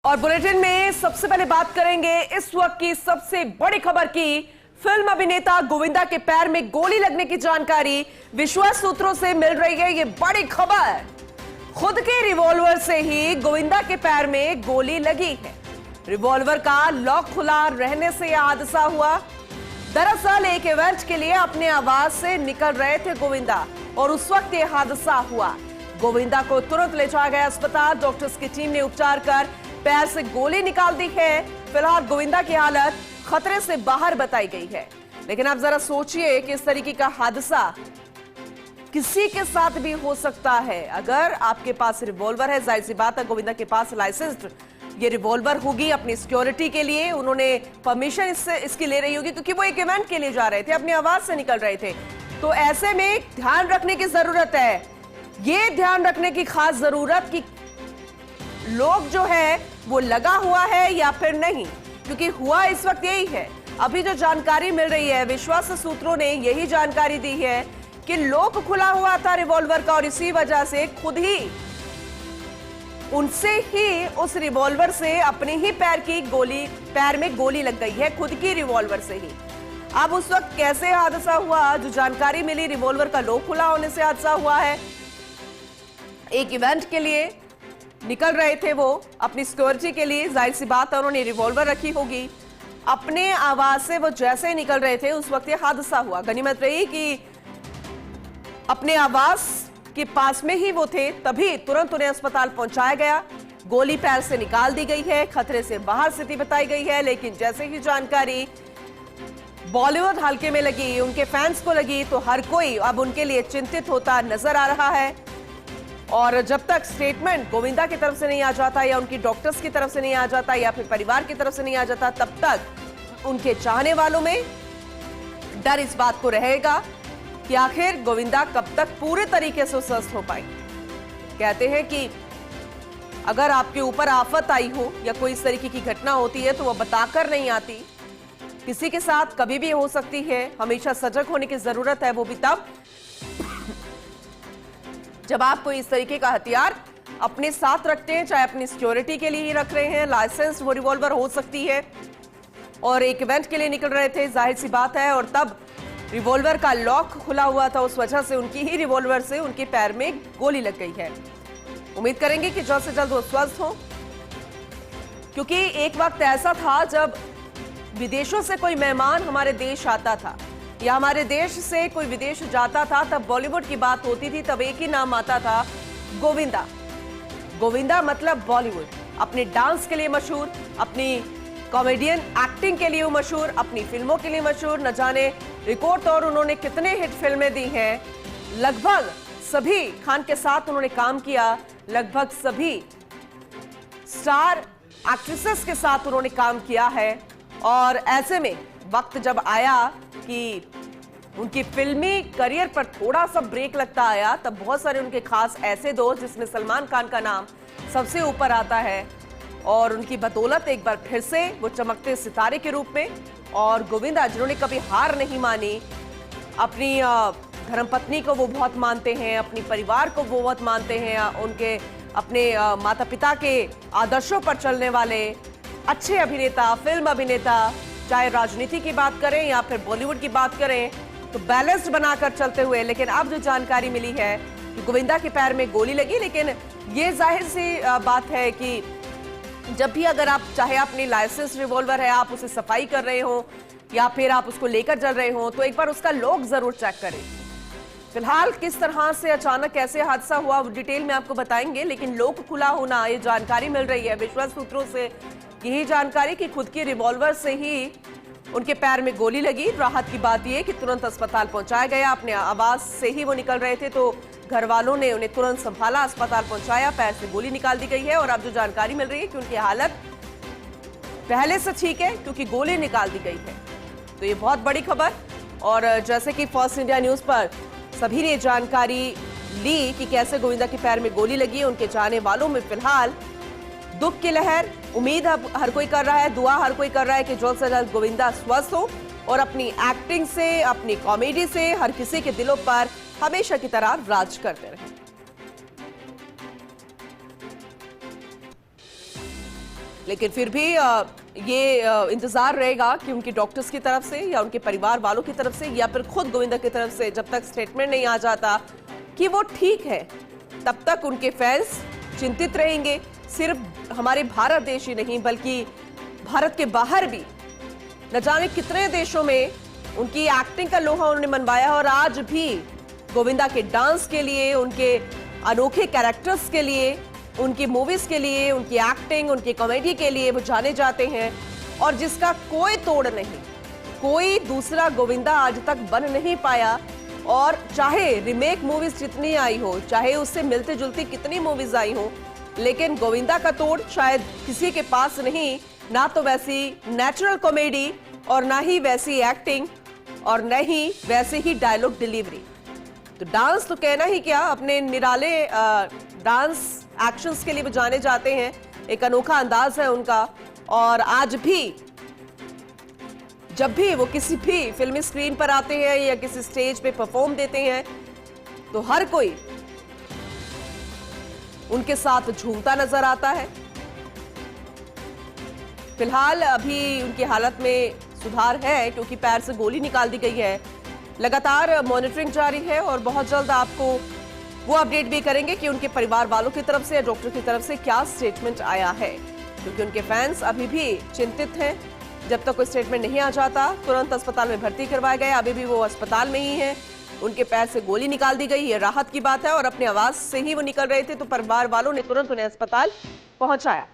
और बुलेटिन में सबसे पहले बात करेंगे इस वक्त की सबसे बड़ी खबर की। फिल्म अभिनेता गोविंदा के पैर में गोली लगने की जानकारी विश्वास सूत्रों से मिल रही है। ये बड़ी खबर, खुद के रिवॉल्वर से ही गोविंदा के पैर में गोली लगी है। रिवॉल्वर का लॉक खुला रहने से यह हादसा हुआ। दरअसल एक इवेंट के लिए अपने आवास से निकल रहे थे गोविंदा और उस वक्त यह हादसा हुआ। गोविंदा को तुरंत ले जाया गया अस्पताल। डॉक्टर्स की टीम ने उपचार कर पैर से गोली निकाल दी है। फिलहाल गोविंदा की हालत खतरे से बाहर बताई गई है। लेकिन आप जरा सोचिए कि इस तरीके का हादसा किसी के साथ भी हो सकता है। अगर आपके पास रिवॉल्वर है, जाहिर सी बात है गोविंदा के पास लाइसेंस्ड ये रिवॉल्वर होगी अपनी सिक्योरिटी के लिए। उन्होंने परमिशन इसकी ले रही होगी क्योंकि वो एक इवेंट के लिए जा रहे थे, अपनी आवाज से निकल रहे थे। तो ऐसे में ध्यान रखने की जरूरत है, ये ध्यान रखने की खास जरूरत कि लोग जो है वो लगा हुआ है या फिर नहीं, क्योंकि हुआ इस वक्त यही है। अभी जो जानकारी मिल रही है, विश्वास सूत्रों ने यही जानकारी दी है कि लॉक खुला हुआ था रिवॉल्वर का और इसी वजह से खुद ही उनसे ही उस रिवॉल्वर से अपने ही पैर में गोली लग गई है, खुद की रिवॉल्वर से ही। अब उस वक्त कैसे हादसा हुआ, जो जानकारी मिली रिवॉल्वर का लॉक खुला होने से हादसा हुआ है। एक इवेंट के लिए निकल रहे थे वो अपनी सिक्योरिटी के लिए, जाहिर सी बात है उन्होंने रिवॉल्वर रखी होगी। अपने आवाज से वो जैसे ही निकल रहे थे उस वक्त ये हादसा हुआ। गनीमत रही कि अपने आवास के पास में ही वो थे, तभी तुरंत उन्हें अस्पताल पहुंचाया गया। गोली पैर से निकाल दी गई है, खतरे से बाहर स्थिति बताई गई है। लेकिन जैसे ही जानकारी बॉलीवुड हल्के में लगी, उनके फैंस को लगी, तो हर कोई अब उनके लिए चिंतित होता नजर आ रहा है। और जब तक स्टेटमेंट गोविंदा की तरफ से नहीं आ जाता या उनकी डॉक्टर्स की तरफ से नहीं आ जाता या फिर परिवार की तरफ से नहीं आ जाता, तब तक उनके चाहने वालों में डर इस बात को रहेगा कि आखिर गोविंदा कब तक पूरे तरीके से स्वस्थ हो पाए। कहते हैं कि अगर आपके ऊपर आफत आई हो या कोई इस तरीके की घटना होती है तो वह बताकर नहीं आती, किसी के साथ कभी भी हो सकती है। हमेशा सजग होने की जरूरत है, वो भी तब जब आप कोई इस तरीके का हथियार अपने साथ रखते हैं, चाहे अपनी सिक्योरिटी के लिए ही रख रहे हैं। लाइसेंस वो रिवॉल्वर हो सकती है और एक इवेंट के लिए निकल रहे थे, जाहिर सी बात है। और तब रिवॉल्वर का लॉक खुला हुआ था, उस वजह से उनकी ही रिवॉल्वर से उनके पैर में गोली लग गई है। उम्मीद करेंगे कि जल्द से जल्द वो स्वस्थ हो, क्योंकि एक वक्त ऐसा था जब विदेशों से कोई मेहमान हमारे देश आता था या हमारे देश से कोई विदेश जाता था, तब बॉलीवुड की बात होती थी, तब एक ही नाम आता था, गोविंदा। गोविंदा मतलब बॉलीवुड। अपने डांस के लिए मशहूर, अपनी कॉमेडियन एक्टिंग के लिए मशहूर, अपनी फिल्मों के लिए मशहूर। न जाने रिकॉर्ड तौर उन्होंने कितने हिट फिल्में दी हैं। लगभग सभी खान के साथ उन्होंने काम किया, लगभग सभी स्टार एक्ट्रेसेस के साथ उन्होंने काम किया है। और ऐसे में वक्त जब आया कि उनकी फिल्मी करियर पर थोड़ा सा ब्रेक लगता आया, तब बहुत सारे उनके खास ऐसे दोस्त, जिसमें सलमान खान का नाम सबसे ऊपर आता है, और उनकी बदौलत एक बार फिर से वो चमकते सितारे के रूप में। और गोविंदा जिन्होंने कभी हार नहीं मानी, अपनी धर्मपत्नी को वो बहुत मानते हैं, अपनी परिवार को वो बहुत मानते हैं, उनके अपने माता पिता के आदर्शों पर चलने वाले अच्छे अभिनेता, फिल्म अभिनेता। चाहे राजनीति की बात करें या फिर बॉलीवुड की बात करें, तो बैलेंस्ड बनाकर चलते हुए। लेकिन अब जो जानकारी मिली है कि गोविंदा के पैर में गोली लगी, लेकिन ये जाहिर सी बात है कि जब भी अगर आप चाहे अपनी लाइसेंस रिवॉल्वर है, आप उसे सफाई कर रहे हो या फिर आप उसको लेकर चल रहे हो, तो एक बार उसका लॉक जरूर चेक करें। फिलहाल किस तरह से अचानक कैसे हादसा हुआ डिटेल में आपको बताएंगे, लेकिन लॉक खुला होना, ये जानकारी मिल रही है विश्वास सूत्रों से। यही जानकारी कि खुद की रिवॉल्वर से ही उनके पैर में गोली लगी। राहत की बात यह कि तुरंत अस्पताल पहुंचाया गया। अपने आवास से ही वो निकल रहे थे, तो घर वालों ने उन्हें तुरंत संभाला, अस्पताल पहुंचाया, पैर से गोली निकाल दी गई है। और अब जो जानकारी मिल रही है कि उनकी हालत पहले से ठीक है, क्योंकि गोली निकाल दी गई है। तो ये बहुत बड़ी खबर। और जैसे कि फर्स्ट इंडिया न्यूज पर सभी ने जानकारी ली कि कैसे गोविंदा के पैर में गोली लगी है, उनके चाहने वालों में फिलहाल दुख की लहर। उम्मीद हर कोई कर रहा है, दुआ हर कोई कर रहा है कि जल्द से जल्द गोविंदा स्वस्थ हो और अपनी एक्टिंग से, अपनी कॉमेडी से हर किसी के दिलों पर हमेशा की तरह राज करते रहे। लेकिन फिर भी इंतजार रहेगा कि उनके डॉक्टर्स की तरफ से या उनके परिवार वालों की तरफ से या फिर खुद गोविंदा की तरफ से जब तक स्टेटमेंट नहीं आ जाता कि वो ठीक है, तब तक उनके फैंस चिंतित रहेंगे। सिर्फ हमारे भारत देश ही नहीं बल्कि भारत के बाहर भी न जाने कितने देशों में उनकी एक्टिंग का लोहा उन्होंने मनवाया और आज भी गोविंदा के डांस के लिए, उनके अनोखे कैरेक्टर्स के लिए, उनकी मूवीज के लिए, उनकी एक्टिंग, उनकी कॉमेडी के लिए वो जाने जाते हैं और जिसका कोई तोड़ नहीं, कोई दूसरा गोविंदा आज तक बन नहीं पाया। और चाहे रीमेक मूवीज जितनी आई हो, चाहे उससे मिलती जुलती कितनी मूवीज आई हो, लेकिन गोविंदा का तोड़ शायद किसी के पास नहीं, ना तो वैसी नेचुरल कॉमेडी और ना ही वैसी एक्टिंग और न ही वैसे ही डायलॉग डिलीवरी। तो डांस तो कहना ही क्या, अपने निराले डांस एक्शंस के लिए वो जाने जाते हैं, एक अनोखा अंदाज है उनका। और आज भी जब भी वो किसी भी फिल्मी स्क्रीन पर आते हैं या किसी स्टेज पे परफॉर्म देते हैं तो हर कोई उनके साथ झूमता नजर आता है। फिलहाल अभी उनकी हालत में सुधार है क्योंकि पैर से गोली निकाल दी गई है। लगातार मॉनिटरिंग जारी है और बहुत जल्द आपको वो अपडेट भी करेंगे कि उनके परिवार वालों की तरफ से या डॉक्टर की तरफ से क्या स्टेटमेंट आया है, क्योंकि उनके फैंस अभी भी चिंतित हैं। जब तक कोई स्टेटमेंट नहीं आ जाता तुरंत अस्पताल में भर्ती करवाया गया, अभी भी वो अस्पताल में ही है। उनके पैर से गोली निकाल दी गई, ये राहत की बात है और अपनी आवाज से ही वो निकल रहे थे तो परिवार वालों ने तुरंत उन्हें अस्पताल पहुंचाया।